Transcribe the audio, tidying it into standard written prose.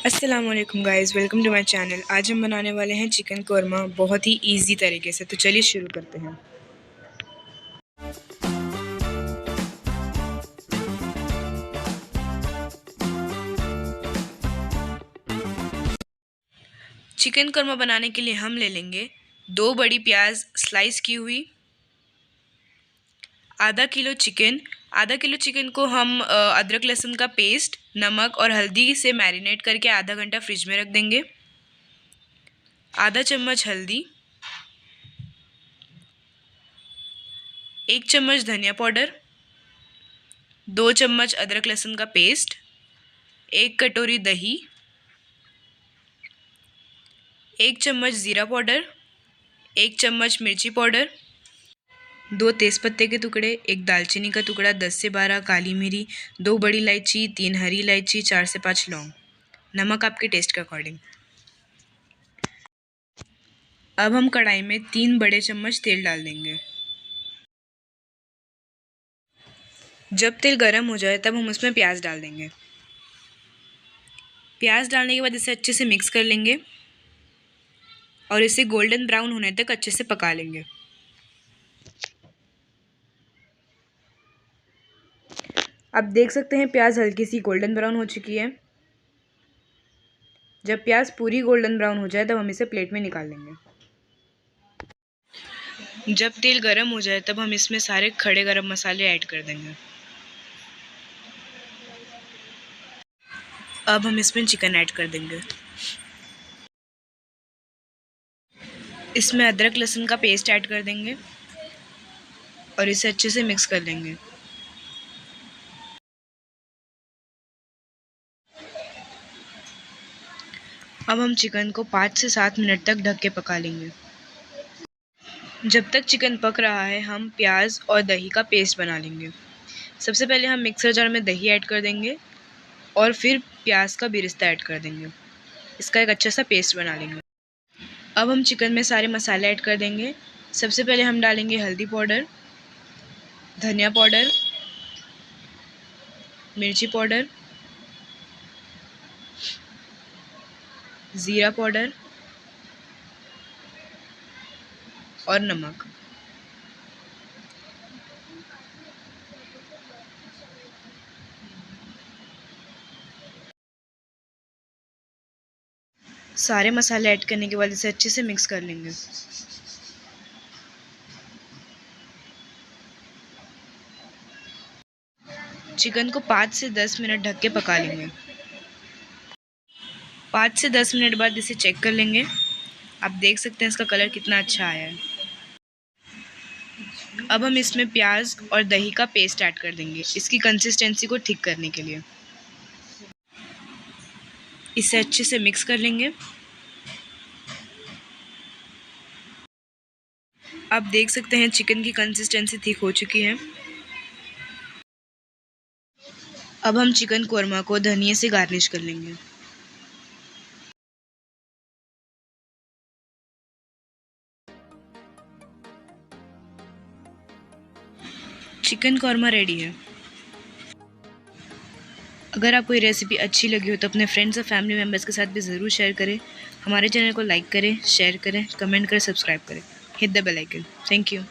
अस्सलाम वालेकुम guys, welcome to my channel. आज हम बनाने वाले हैं चिकन कोरमा बहुत ही इजी तरीके से। तो चलिए शुरू करते हैं। चिकन कोरमा बनाने के लिए हम ले लेंगे 2 बड़ी प्याज स्लाइस की हुई, आधा किलो चिकन को हम अदरक लहसुन का पेस्ट, नमक और हल्दी से मैरिनेट करके आधा घंटा फ्रिज में रख देंगे। आधा चम्मच हल्दी, 1 चम्मच धनिया पाउडर, 2 चम्मच अदरक लहसुन का पेस्ट, 1 कटोरी दही, 1 चम्मच ज़ीरा पाउडर, 1 चम्मच मिर्ची पाउडर, 2 तेज़पत्ते के टुकड़े, 1 दालचीनी का टुकड़ा, 10 से 12 काली मिरी, 2 बड़ी इलायची, 3 हरी इलायची, 4 से 5 लौंग। नमक आपके टेस्ट के अकॉर्डिंग। अब हम कढ़ाई में 3 बड़े चम्मच तेल डाल देंगे। जब तेल गर्म हो जाए तब हम उसमें प्याज डाल देंगे। प्याज डालने के बाद इसे अच्छे से मिक्स कर लेंगे और इसे गोल्डन ब्राउन होने तक अच्छे से पका लेंगे। आप देख सकते हैं प्याज हल्की सी गोल्डन ब्राउन हो चुकी है। जब प्याज पूरी गोल्डन ब्राउन हो जाए तब हम इसे प्लेट में निकाल लेंगे। जब तेल गर्म हो जाए तब हम इसमें सारे खड़े गरम मसाले ऐड कर देंगे। अब हम इसमें चिकन ऐड कर देंगे। इसमें अदरक लहसुन का पेस्ट ऐड कर देंगे और इसे अच्छे से मिक्स कर लेंगे। अब हम चिकन को 5 से 7 मिनट तक ढक के पका लेंगे। जब तक चिकन पक रहा है हम प्याज और दही का पेस्ट बना लेंगे। सबसे पहले हम मिक्सर जार में दही ऐड कर देंगे और फिर प्याज का बिरिस्ता ऐड कर देंगे। इसका एक अच्छा सा पेस्ट बना लेंगे। अब हम चिकन में सारे मसाले ऐड कर देंगे। सबसे पहले हम डालेंगे हल्दी पाउडर, धनिया पाउडर, मिर्ची पाउडर, ज़ीरा पाउडर और नमक। सारे मसाले ऐड करने के बाद इसे अच्छे से मिक्स कर लेंगे। चिकन को 5 से 10 मिनट ढक के पका लेंगे। 5 से 10 मिनट बाद इसे चेक कर लेंगे। आप देख सकते हैं इसका कलर कितना अच्छा आया है। अब हम इसमें प्याज और दही का पेस्ट ऐड कर देंगे इसकी कंसिस्टेंसी को ठीक करने के लिए। इसे अच्छे से मिक्स कर लेंगे। आप देख सकते हैं चिकन की कंसिस्टेंसी ठीक हो चुकी है। अब हम चिकन कोरमा को धनिया से गार्निश कर लेंगे। चिकन कोरमा रेडी है। अगर आपको ये रेसिपी अच्छी लगी हो तो अपने फ्रेंड्स और फैमिली मेम्बर्स के साथ भी ज़रूर शेयर करें। हमारे चैनल को लाइक करें, शेयर करें, कमेंट करें, सब्सक्राइब करें। Hit the bell icon. Thank you.